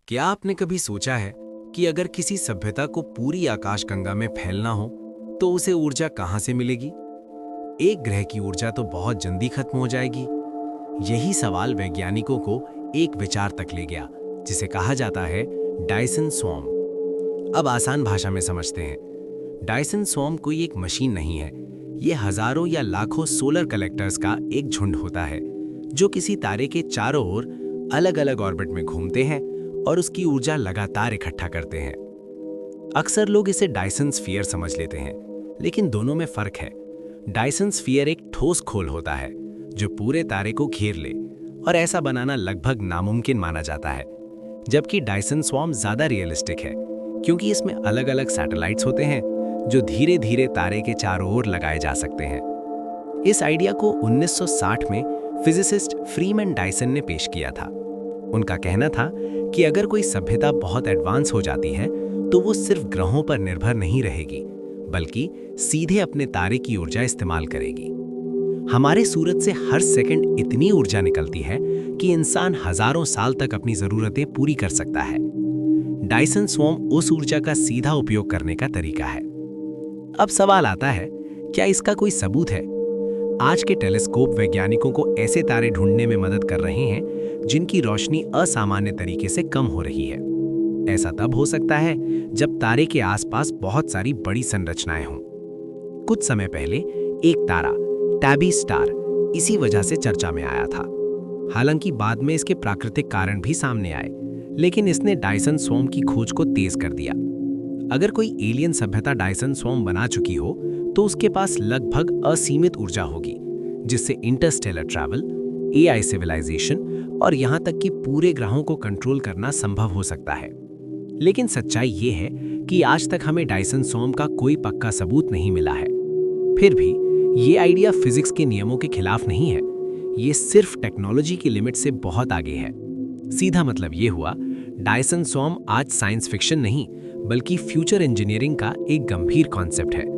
क्या आपने कभी सोचा है कि अगर किसी सभ्यता को पूरी आकाशगंगा में फैलना हो तो उसे ऊर्जा कहां से मिलेगी? एक ग्रह की ऊर्जा तो बहुत जल्दी खत्म हो जाएगी। यही सवाल वैज्ञानिकों को एक विचार तक ले गया, जिसे कहा जाता है डायसन स्वॉर्म। अब आसान भाषा में समझते हैं। डायसन स्वॉर्म कोई एक मशीन नहीं है। ये हजारों या लाखों सोलर कलेक्टर्स का एक झुंड होता है जो किसी तारे के चारों ओर अलग-अलग ऑर्बिट में घूमते हैं और उसकी ऊर्जा लगातार इकट्ठा करते हैं। अक्सर लोग इसे डायसन स्फीयर समझ लेते हैं, लेकिन दोनों में फर्क है। डायसन स्फीयर एक ठोस खोल होता है जो पूरे तारे को घेर ले, और ऐसा बनाना लगभग नामुमकिन माना जाता है। जबकि डायसन स्वॉर्म ज्यादा रियलिस्टिक है, क्योंकि इसमें अलग-अलग सैटेलाइट्स होते हैं जो धीरे-धीरे तारे के चारों ओर लगाए जा सकते हैं। इस आइडिया को 1960 में फिजिसिस्ट फ्रीमैन डायसन ने पेश किया था। उनका कहना था कि अगर कोई सभ्यता बहुत एडवांस हो जाती है तो वो सिर्फ ग्रहों पर निर्भर नहीं रहेगी, बल्कि सीधे अपने तारे की ऊर्जा इस्तेमाल करेगी। हमारे सूरज से हर सेकंड इतनी ऊर्जा निकलती है कि इंसान हजारों साल तक अपनी जरूरतें पूरी कर सकता है। डायसन स्वॉर्म उस ऊर्जा का सीधा उपयोग करने का तरीका है। अब सवाल आता है, क्या इसका कोई सबूत है? आज के टेलीस्कोप वैज्ञानिकों को ऐसे तारे ढूंढने में मदद कर रहे हैं जिनकी रोशनी असामान्य तरीके से कम हो रही है। ऐसा तब हो सकता है जब तारे के आसपास बहुत सारी बड़ी संरचनाएं हों। कुछ समय पहले एक तारा, टैबी स्टार, इसी वजह से चर्चा में आया था। हालांकि बाद में इसके प्राकृतिक कारण भी सामने आए, लेकिन इसने डायसन स्वॉर्म की खोज को तेज कर दिया। अगर कोई एलियन सभ्यता डायसन स्वॉर्म बना चुकी हो तो उसके पास लगभग असीमित ऊर्जा होगी, जिससे इंटरस्टेलर ट्रैवल, एआई सिविलाइजेशन और यहां तक कि पूरे ग्रहों को कंट्रोल करना संभव हो सकता है। लेकिन सच्चाई ये है कि आज तक हमें डायसन स्वॉर्म का कोई पक्का सबूत नहीं मिला है। फिर भी ये आइडिया फिजिक्स के नियमों के खिलाफ नहीं है। ये सिर्फ टेक्नोलॉजी की लिमिट से बहुत आगे है। सीधा मतलब ये हुआ, डायसन स्वॉर्म आज साइंस फिक्शन नहीं, बल्कि फ्यूचर इंजीनियरिंग का एक गंभीर कॉन्सेप्ट है।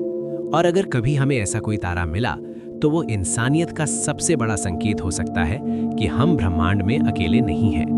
और अगर कभी हमें ऐसा कोई तारा मिला तो वो इंसानियत का सबसे बड़ा संकेत हो सकता है कि हम ब्रह्मांड में अकेले नहीं हैं।